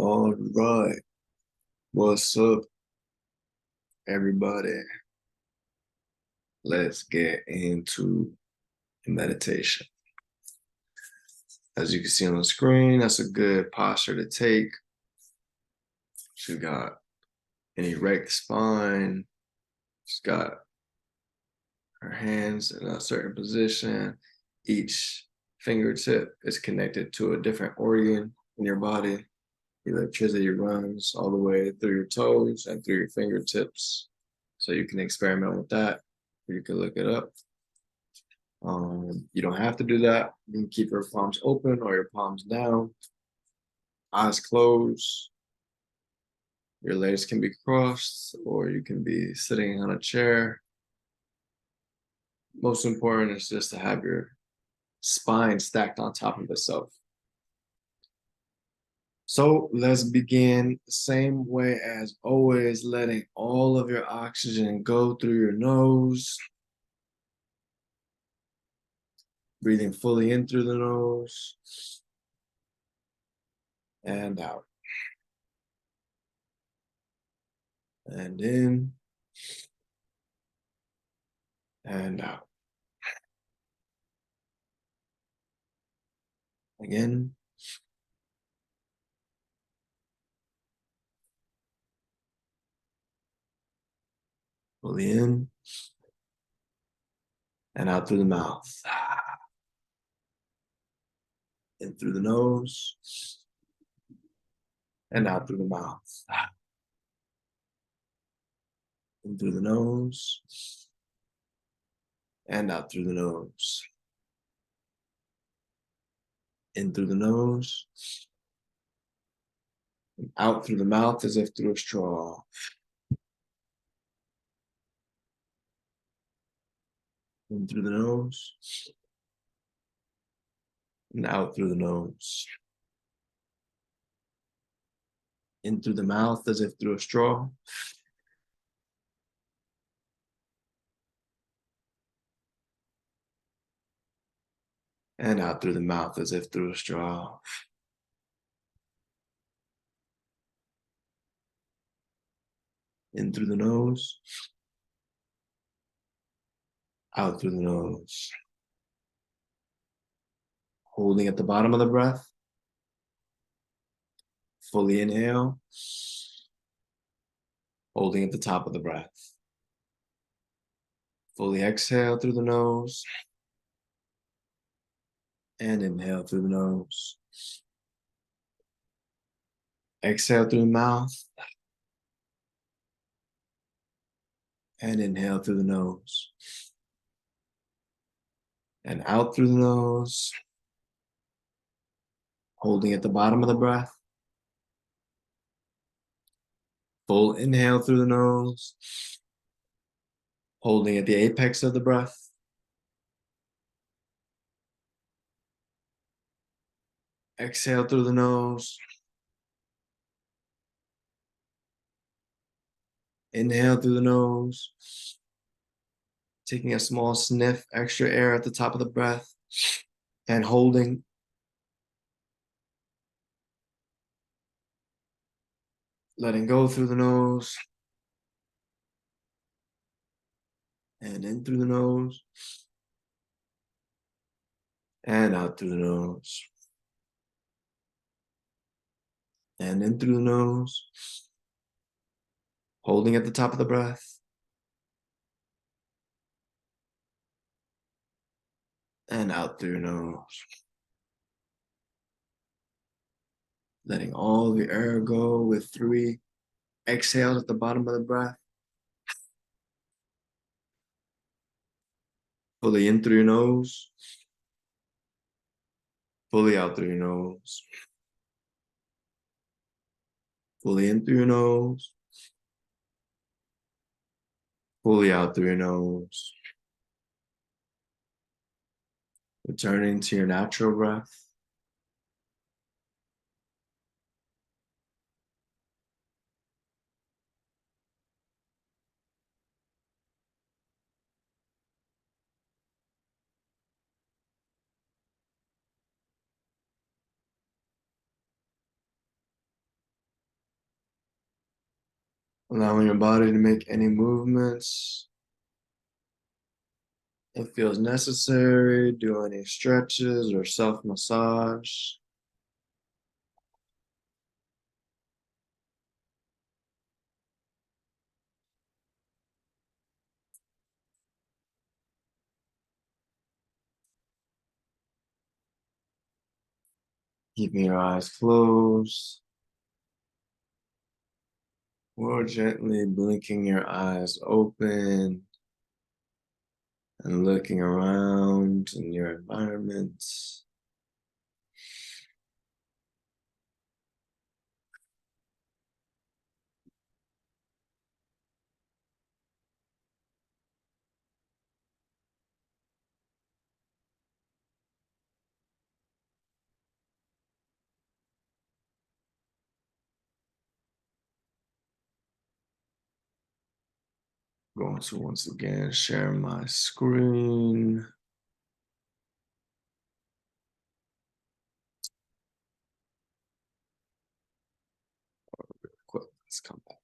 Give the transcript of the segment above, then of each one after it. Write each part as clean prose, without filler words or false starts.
All right. What's up, everybody? Let's get into meditation. As you can see on the screen, that's a good posture to take. She's got an erect spine. She's got her hands in a certain position. Each fingertip is connected to a different organ in your body. Electricity runs all the way through your toes and through your fingertips. So you can experiment with that. You can look it up. You don't have to do that. You can keep your palms open or your palms down, eyes closed. Your legs can be crossed, or you can be sitting on a chair. Most important is just to have your spine stacked on top of itself. So let's begin the same way as always, letting all of your oxygen go through your nose. Breathing fully in through the nose and out. And in and out. Again. Fully in and out through the mouth. In through the nose and out through the mouth. In through the nose and out through the nose. In through the nose and out through the mouth as if through a straw. In through the nose and out through the nose. In through the mouth as if through a straw. And out through the mouth as if through a straw. In through the nose. Out through the nose. Holding at the bottom of the breath. Fully inhale. Holding at the top of the breath. Fully exhale through the nose. And inhale through the nose. Exhale through the mouth. And inhale through the nose. And out through the nose. Holding at the bottom of the breath. Full inhale through the nose. Holding at the apex of the breath. Exhale through the nose. Inhale through the nose. Taking a small sniff, extra air at the top of the breath. And holding. Letting go through the nose. And in through the nose. And out through the nose. And in through the nose. Holding at the top of the breath. And out through your nose. Letting all the air go with 3 exhales at the bottom of the breath. Fully in through your nose. Fully out through your nose. Fully in through your nose. Fully out through your nose. Returning to your natural breath. allowing your body to make any movements it feels necessary. Do any stretches or self-massage. Keeping your eyes closed or gently blinking your eyes open and looking around in your environment. Going to once again share my screen. Quick, let's come back.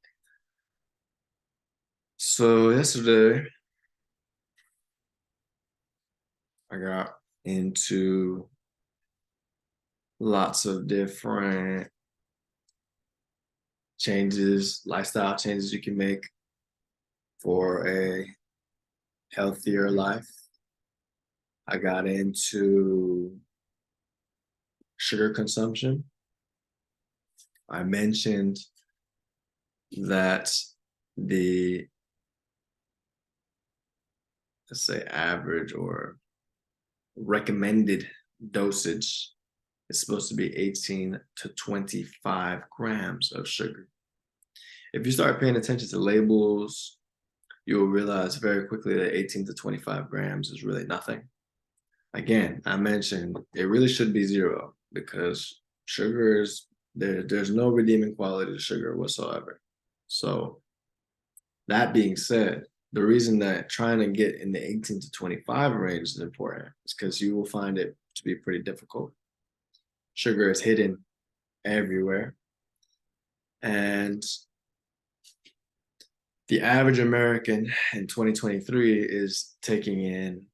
So yesterday, I got into lots of different changes, lifestyle changes you can make for a healthier life. I got into sugar consumption. I mentioned that the, let's say, average or recommended dosage is supposed to be 18 to 25 grams of sugar. If you start paying attention to labels, you will realize very quickly that 18 to 25 grams is really nothing. Again, I mentioned it really should be zero because sugar is there's no redeeming quality to sugar whatsoever. So that being said, the reason that trying to get in the 18 to 25 range is important is because you will find it to be pretty difficult. Sugar is hidden everywhere. And the average American in 2023 is taking in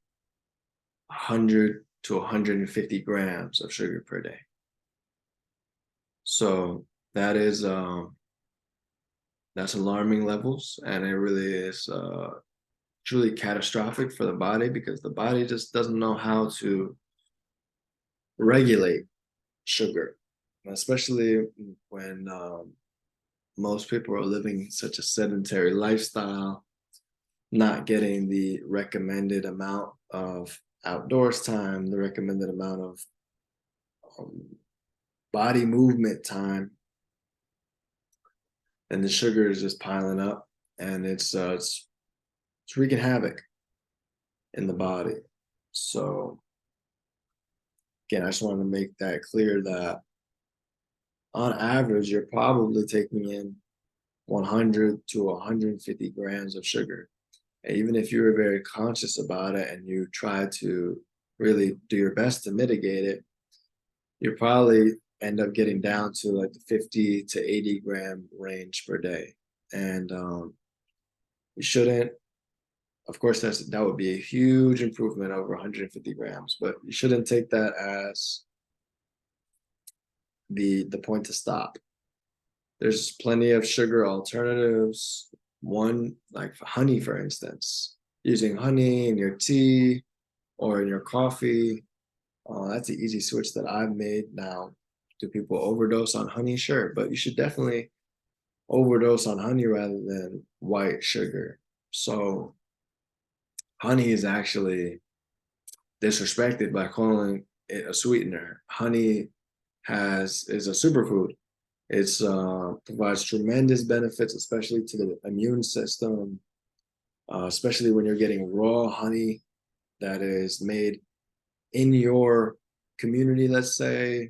100 to 150 grams of sugar per day. So that is that's alarming levels, and it really is truly catastrophic for the body because the body just doesn't know how to regulate sugar, especially when most people are living such a sedentary lifestyle, not getting the recommended amount of outdoors time, the recommended amount of um, body movement time, and the sugar is just piling up, and it's wreaking havoc in the body. So again, I just want to make that clear that on average, you're probably taking in 100 to 150 grams of sugar. And even if you're very conscious about it and you try to really do your best to mitigate it, you probably end up getting down to like the 50 to 80 gram range per day. And you shouldn't, of course, that would be a huge improvement over 150 grams, but you shouldn't take that as the point to stop. There's plenty of sugar alternatives. One, like honey, for instance, using honey in your tea or in your coffee. That's an easy switch that I've made now. Do people overdose on honey? Sure, but you should definitely overdose on honey rather than white sugar. So honey is actually disrespected by calling it a sweetener. Honey is a superfood. It's provides tremendous benefits, especially to the immune system, especially when you're getting raw honey that is made in your community, let's say,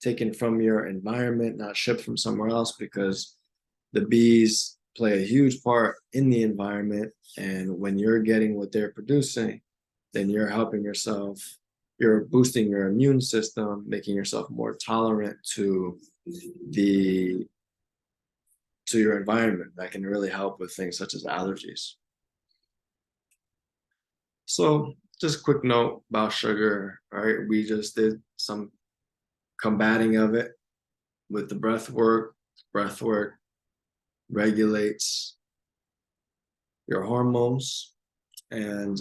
taken from your environment, not shipped from somewhere else, because the bees play a huge part in the environment. And when you're getting what they're producing, then you're helping yourself, you're boosting your immune system, making yourself more tolerant to the to your environment that can really help with things such as allergies. So just a quick note about sugar, right? We just did some combating of it with the breath work. Breath work regulates your hormones, and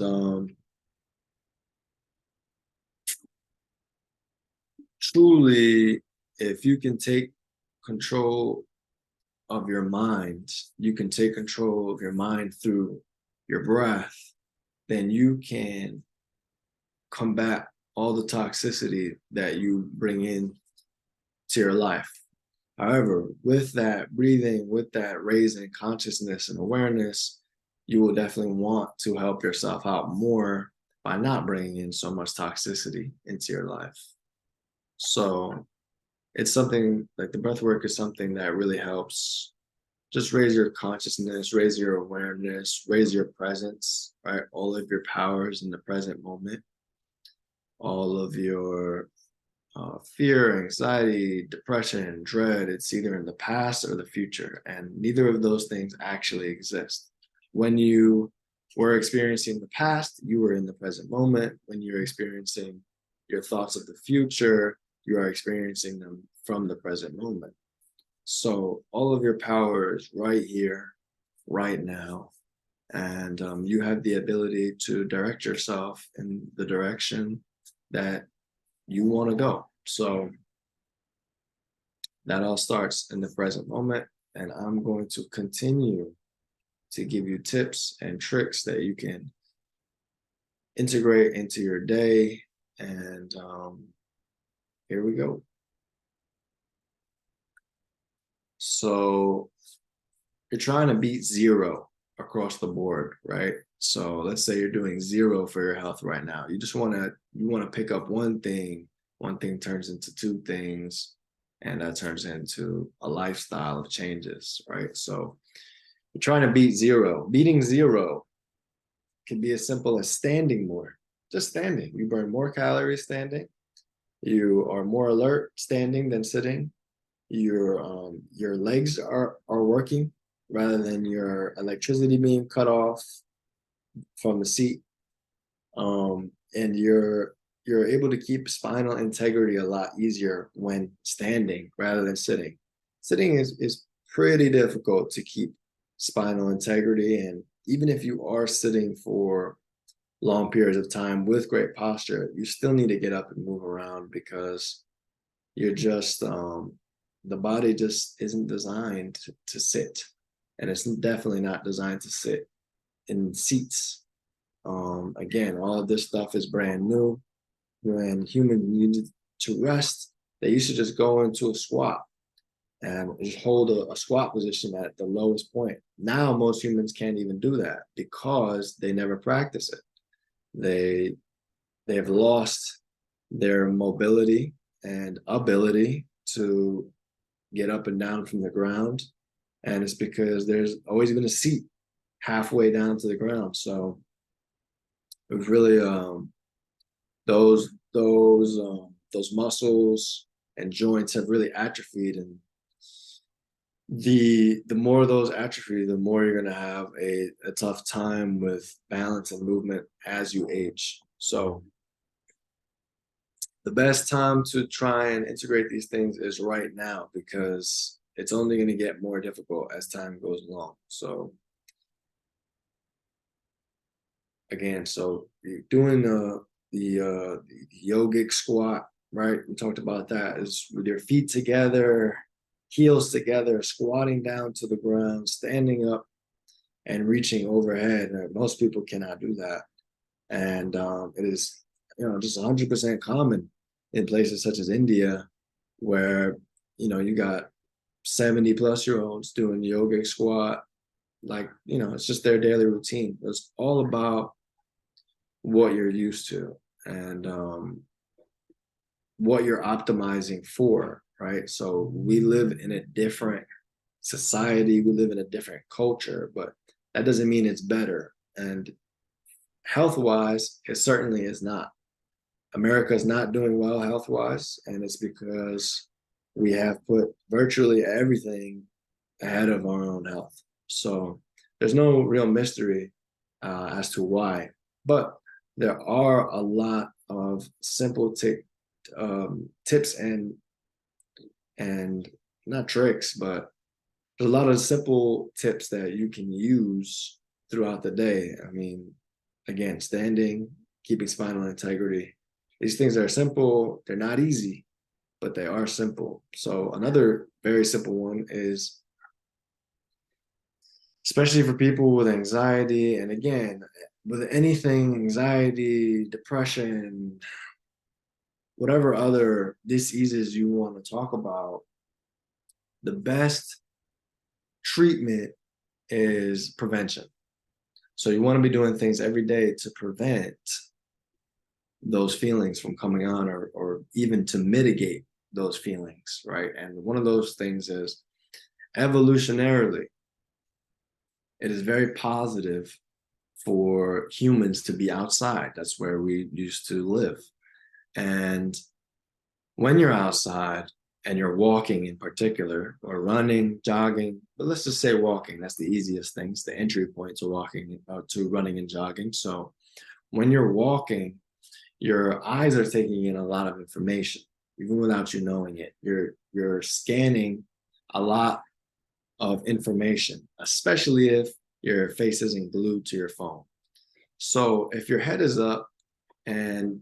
truly, if you can take control of your mind, you can take control of your mind through your breath, then you can combat all the toxicity that you bring in to your life. However, with that breathing, with that raising consciousness and awareness, you will definitely want to help yourself out more by not bringing in so much toxicity into your life. So it's something like the breath work is something that really helps just raise your consciousness, raise your awareness, raise your presence, right? All of your powers in the present moment, all of your fear, anxiety, depression, dread, it's either in the past or the future. And neither of those things actually exist. When you were experiencing the past, you were in the present moment. When you're experiencing your thoughts of the future, you are experiencing them from the present moment. So all of your power is right here, right now. And you have the ability to direct yourself in the direction that you want to go. So that all starts in the present moment. And I'm going to continue to give you tips and tricks that you can integrate into your day. And here we go. So you're trying to beat zero across the board, right? So let's say you're doing zero for your health right now. You want to pick up one thing turns into two things, and that turns into a lifestyle of changes, right? So you're trying to beat zero. Beating zero can be as simple as standing more, just standing. You burn more calories standing. You are more alert standing than sitting. Your legs are working rather than your electricity being cut off from the seat. And you're able to keep spinal integrity a lot easier when standing rather than sitting. Sitting is pretty difficult to keep spinal integrity, and even if you are sitting for long periods of time with great posture, you still need to get up and move around because you're just the body just isn't designed to sit, and it's definitely not designed to sit in seats. Again, all of this stuff is brand new. When humans needed to rest, they used to just go into a squat and just hold a squat position at the lowest point. Now, most humans can't even do that because they never practice it. They have lost their mobility and ability to get up and down from the ground. And it's because there's always been a seat halfway down to the ground. So it was really those muscles and joints have really atrophied, and the more those atrophy, the more you're going to have a tough time with balance and movement as you age. So the best time to try and integrate these things is right now, because it's only going to get more difficult as time goes along. So again, so you're doing the yogic squat, right? We talked about that, is with your feet together, heels together, squatting down to the ground, standing up and reaching overhead. Most people cannot do that. And it is, just 100% common in places such as India, where, you got 70-plus-year-olds doing yogic squat. Like, it's just their daily routine. It's all about what you're used to and what you're optimizing for, right? So we live in a different society, we live in a different culture, but that doesn't mean it's better. And health-wise, it certainly is not. America is not doing well health-wise, and it's because we have put virtually everything ahead of our own health. So there's no real mystery as to why, but there are a lot of simple tips and not tricks, but there's a lot of simple tips that you can use throughout the day. I mean, again, standing, keeping spinal integrity. These things are simple. They're not easy, but they are simple. So another very simple one is, especially for people with anxiety, and again, with anything, anxiety, depression, whatever other diseases you want to talk about, the best treatment is prevention. So you want to be doing things every day to prevent those feelings from coming on, or even to mitigate those feelings, right? And one of those things is, evolutionarily, it is very positive for humans to be outside. That's where we used to live. And when you're outside and you're walking in particular, or running, jogging, but let's just say walking, that's the easiest things, the entry point to walking, to running and jogging. So when you're walking, your eyes are taking in a lot of information, even without you knowing it. You're scanning a lot of information, especially if your face isn't glued to your phone. So if your head is up and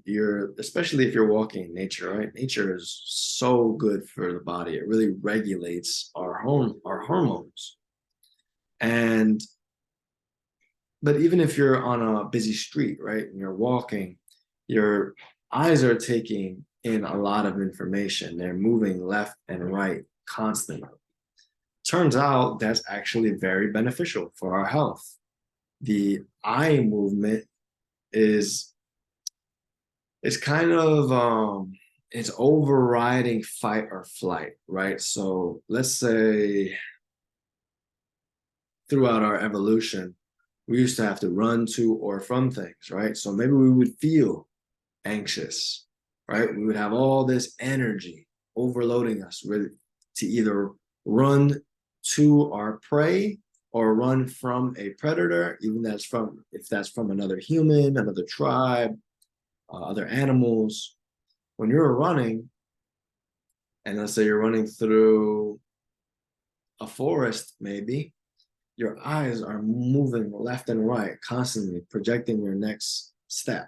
especially if you're walking in nature, right? Nature is so good for the body. It really regulates our hormones. And but even if you're on a busy street, right, and you're walking, your eyes are taking in a lot of information. They're moving left and right constantly. Turns out that's actually very beneficial for our health. The eye movement is kind of it's overriding fight or flight, right? So let's say throughout our evolution, we used to have to run to or from things, right? So maybe we would feel anxious, right? We would have all this energy overloading us to either run to our prey or run from a predator, even if that's from another human, another tribe, other animals. When you're running, and let's say you're running through a forest, maybe, your eyes are moving left and right, constantly projecting your next step.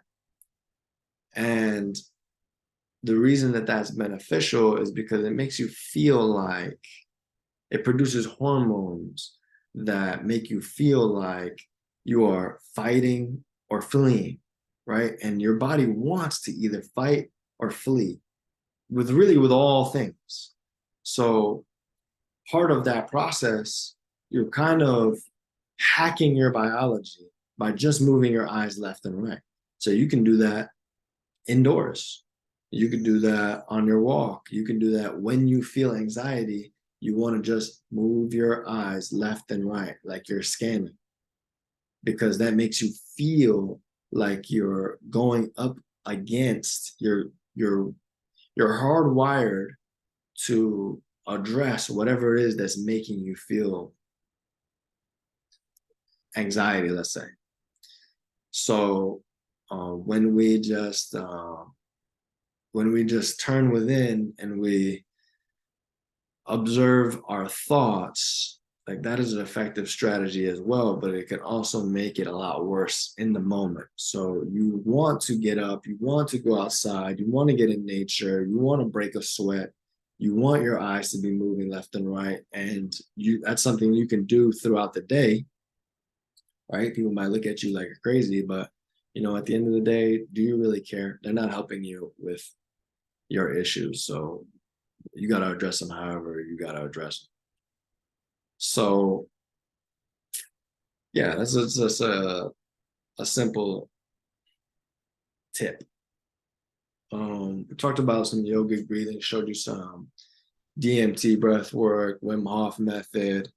And the reason that that's beneficial is because it makes you feel like, it produces hormones that make you feel like you are fighting or fleeing, right? And your body wants to either fight or flee with all things. So part of that process, you're kind of hacking your biology by just moving your eyes left and right. So you can do that indoors. You can do that on your walk. You can do that when you feel anxiety. You want to just move your eyes left and right, like you're scanning, because that makes you feel like you're going up against you're hardwired to address whatever it is that's making you feel anxiety, let's say. So when we just turn within and we observe our thoughts, like that is an effective strategy as well, but it can also make it a lot worse in the moment. So you want to get up, you want to go outside, you want to get in nature, you want to break a sweat, you want your eyes to be moving left and right, and that's something you can do throughout the day, right? People might look at you like you're crazy, but at the end of the day, do you really care? They're not helping you with your issues. So you got to address them however you got to address them. So yeah, that's just a simple tip. We talked about some yogic breathing, showed you some DMT breath work, Wim Hof method.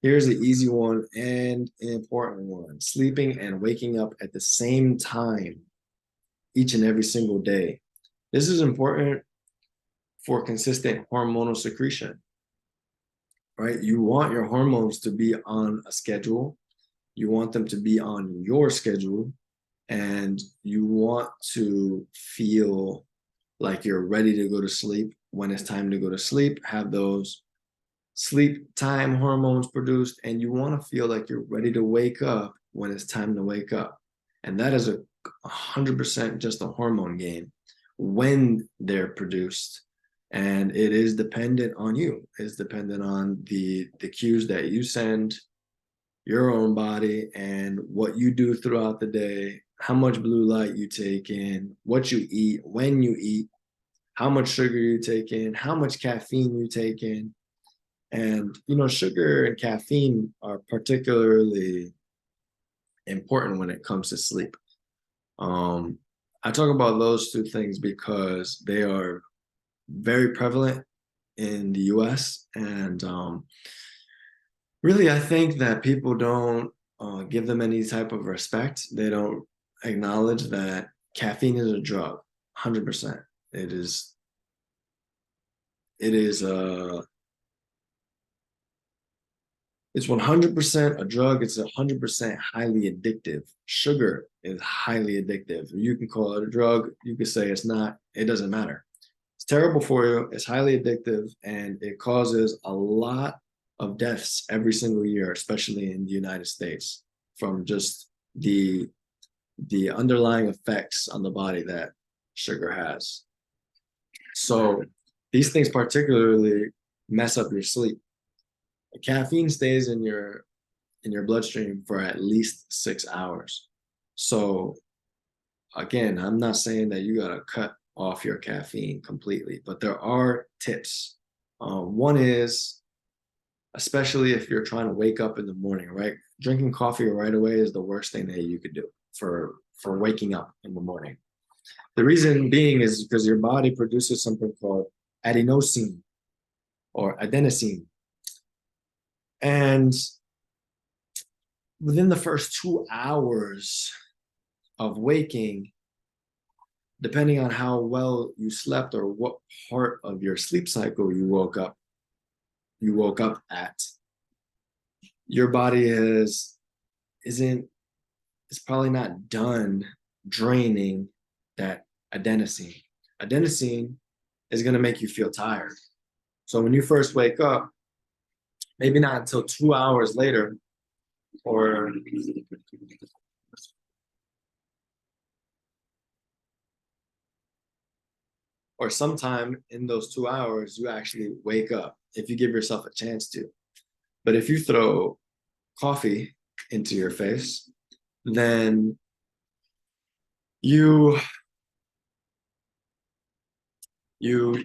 Here's the easy one and an important one: sleeping and waking up at the same time each and every single day. This is important for consistent hormonal secretion. right? You want your hormones to be on a schedule. You want them to be on your schedule, and you want to feel like you're ready to go to sleep when it's time to go to sleep, have those sleep time hormones produced, and you want to feel like you're ready to wake up when it's time to wake up. And that is 100% just a hormone game when they're produced. And it is dependent on you. It's dependent on the cues that you send your own body and what you do throughout the day, how much blue light you take in, what you eat, when you eat, how much sugar you take in, how much caffeine you take in. And, sugar and caffeine are particularly important when it comes to sleep. Um, I talk about those two things because they are very prevalent in the US. And really, I think that people don't give them any type of respect. They don't acknowledge that caffeine is a drug, 100%. It is, it is it's 100% a drug. It's 100% highly addictive. Sugar is highly addictive. You can call it a drug. You can say it's not. It doesn't matter. It's terrible for you. It's highly addictive, and it causes a lot of deaths every single year, especially in the United States, from just the underlying effects on the body that sugar has. So these things particularly mess up your sleep. Caffeine stays in your bloodstream for at least 6 hours. So again, I'm not saying that you gotta cut off your caffeine completely, but there are tips. One is, especially if you're trying to wake up in the morning, right? Drinking coffee right away is the worst thing that you could do for waking up in the morning. The reason being is because your body produces something called adenosine or adenosine. And within the first 2 hours of waking, depending on how well you slept or what part of your sleep cycle you woke up at, your body isn't it's probably not done draining that adenosine. Adenosine is going to make you feel tired. So when you first wake up, maybe not until 2 hours later, or sometime in those 2 hours, you actually wake up if you give yourself a chance to. But if you throw coffee into your face, then you you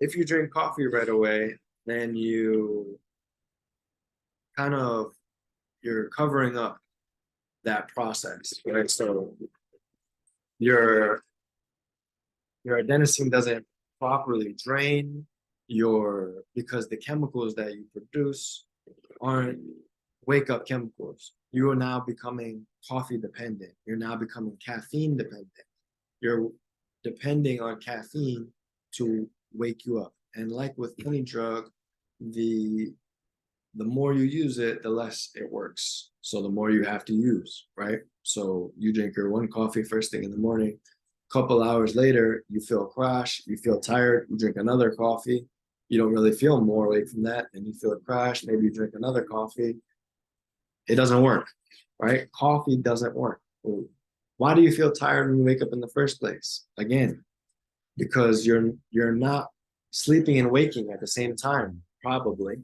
if you drink coffee right away, then kind of you're covering up that process, right? So your your adenosine doesn't properly drain because the chemicals that you produce aren't wake up chemicals. You are now becoming coffee dependent. You're now becoming caffeine dependent. You're depending on caffeine to wake you up. And like with any drug, the the more you use it, the less it works. So the more you have to use, right? So you drink your one coffee first thing in the morning. A couple hours later, you feel a crash, you feel tired, you drink another coffee. You don't really feel more awake from that, and you feel a crash. Maybe you drink another coffee. It doesn't work, right? Coffee doesn't work. Why do you feel tired when you wake up in the first place? Again, because you're not sleeping and waking at the same time, probably,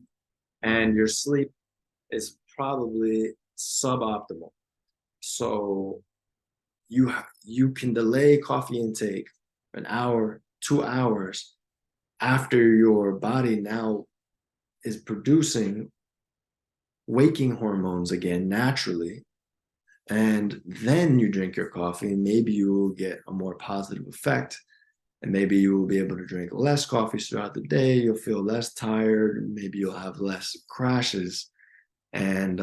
and your sleep is probably suboptimal. So you can delay coffee intake an hour, 2 hours after your body now is producing waking hormones again naturally. And then you drink your coffee, maybe you will get a more positive effect. And maybe you will be able to drink less coffee throughout the day. You'll feel less tired. Maybe you'll have less crashes. And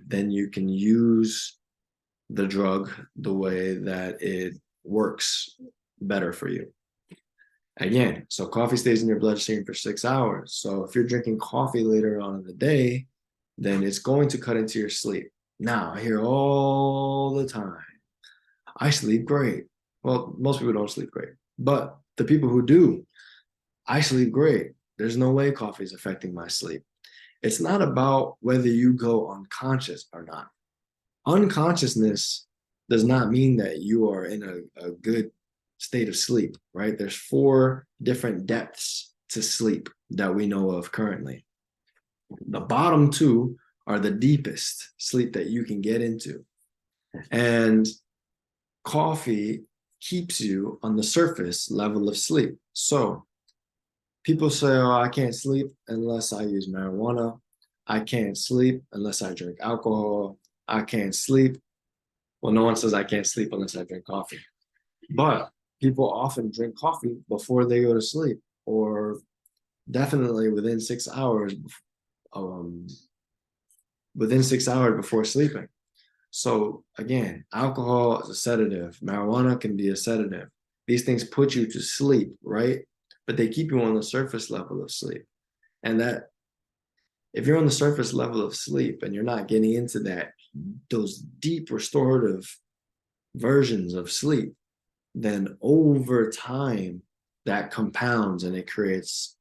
then you can use the drug the way that it works better for you. Again, so coffee stays in your bloodstream for 6 hours. So if you're drinking coffee later on in the day, then it's going to cut into your sleep. Now, I hear all the time, I sleep great. Well, most people don't sleep great, but the people who do, I sleep great. There's no way coffee is affecting my sleep. It's not about whether you go unconscious or not. Unconsciousness does not mean that you are in a good state of sleep, right? There's 4 different depths to sleep that we know of currently. The bottom 2 are the deepest sleep that you can get into. And coffee keeps you on the surface level of sleep. So people say, oh, I can't sleep unless I use marijuana. I can't sleep unless I drink alcohol. I can't sleep. Well, no one says I can't sleep unless I drink coffee. But people often drink coffee before they go to sleep, or definitely within 6 hours, um, within 6 hours before sleeping. So again, alcohol is a sedative. Marijuana can be a sedative. These things put you to sleep, right? But they keep you on the surface level of sleep. And that if you're on the surface level of sleep and you're not getting into those deep restorative versions of sleep, then over time that compounds and it creates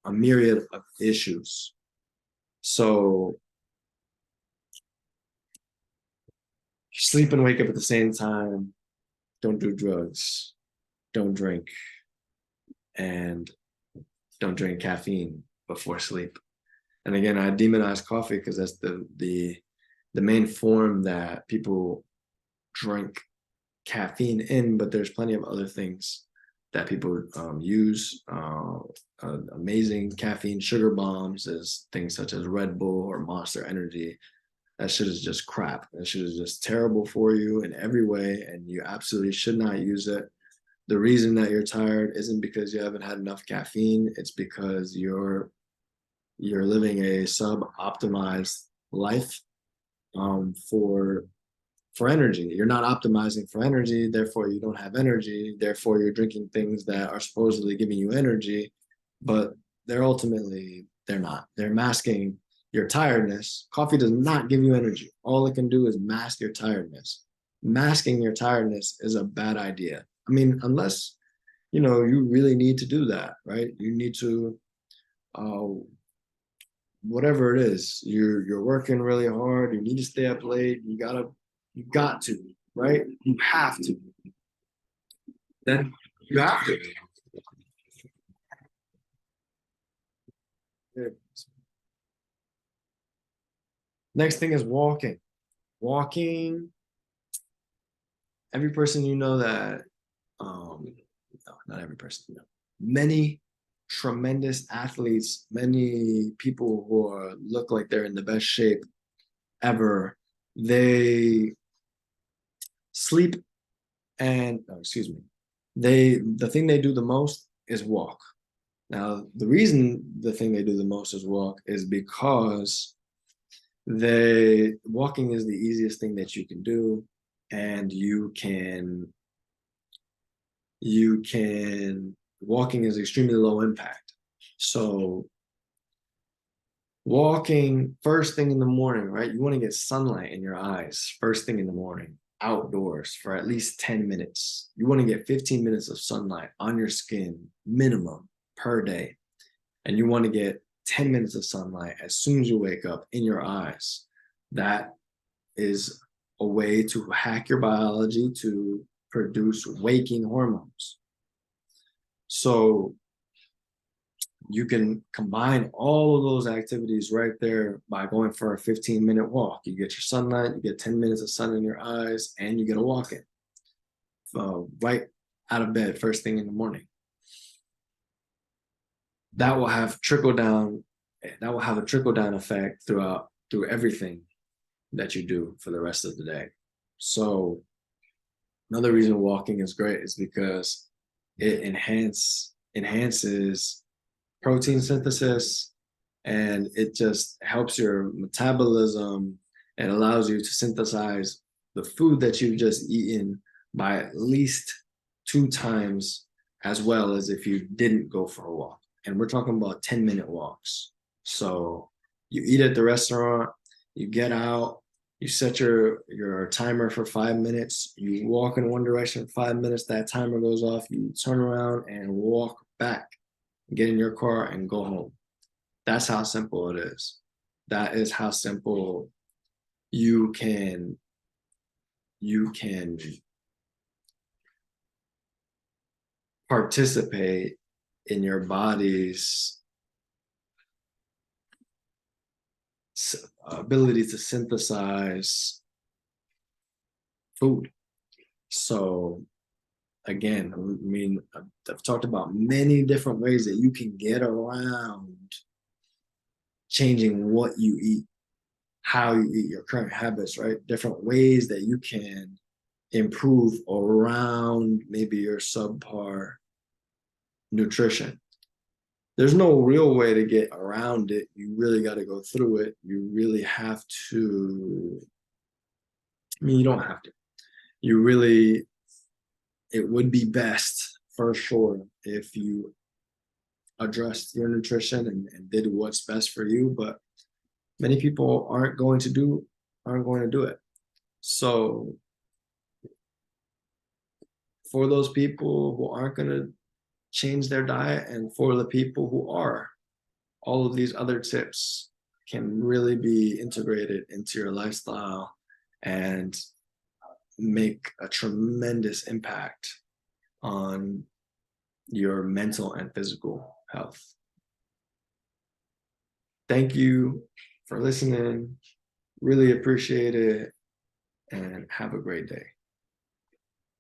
a myriad of issues. So sleep and wake up at the same time, don't do drugs, don't drink, and don't drink caffeine before sleep. And again, I demonize coffee because that's the main form that people drink caffeine in, but there's plenty of other things that people use. Amazing caffeine sugar bombs is things such as Red Bull or Monster Energy. That shit is just crap. That shit is just terrible for you in every way, and you absolutely should not use it. The reason that you're tired isn't because you haven't had enough caffeine. It's because you're living a sub-optimized life for energy. You're not optimizing for energy, therefore you don't have energy. Therefore, you're drinking things that are supposedly giving you energy, but they're not. They're masking your tiredness. Coffee does not give you energy. All it can do is mask your tiredness. Masking your tiredness is a bad idea. I mean, unless you really need to do that, right? You need to uh, whatever it is, you're working really hard, you need to stay up late, you got to, right? You have to. Then you have to. Next thing is walking. Walking, every person that no, not every person, many tremendous athletes, many people look like they're in the best shape ever, they sleep and excuse me, the thing they do the most is walk. Now, the reason the thing they do the most is walk is because walking is the easiest thing that you can do, and walking is extremely low impact. So walking first thing in the morning, right? You want to get sunlight in your eyes first thing in the morning, outdoors for at least 10 minutes. You want to get 15 minutes of sunlight on your skin minimum per day. And you want to get 10 minutes of sunlight as soon as you wake up in your eyes. That is a way to hack your biology to produce waking hormones. So you can combine all of those activities right there by going for a 15-minute walk. You get your sunlight, you get 10 minutes of sun in your eyes, and you get a walk in right out of bed first thing in the morning. That will have a trickle down effect through everything that you do for the rest of the day. So another reason walking is great is because it enhances protein synthesis, and it just helps your metabolism and allows you to synthesize the food that you've just eaten by at least 2 times as well as if you didn't go for a walk. And we're talking about 10-minute walks. So you eat at the restaurant, you get out, you set your timer for 5 minutes, you walk in one direction for 5 minutes, that timer goes off, you turn around and walk back, get in your car and go home. That's how simple it is. That is how simple you can you can participate in your body's ability to synthesize food. So again, I mean, I've talked about many different ways that you can get around changing what you eat, how you eat, your current habits, right? Different ways that you can improve around maybe your subpar nutrition. There's no real way to get around it. You really got to go through it. You really have to, I mean, you don't have to. You really, it would be best for sure if you addressed your nutrition and did what's best for you. But many people aren't going to do it. So for those people who aren't going to change their diet, and for the people who are, all of these other tips can really be integrated into your lifestyle and make a tremendous impact on your mental and physical health. Thank you for listening. Really appreciate it, and have a great day.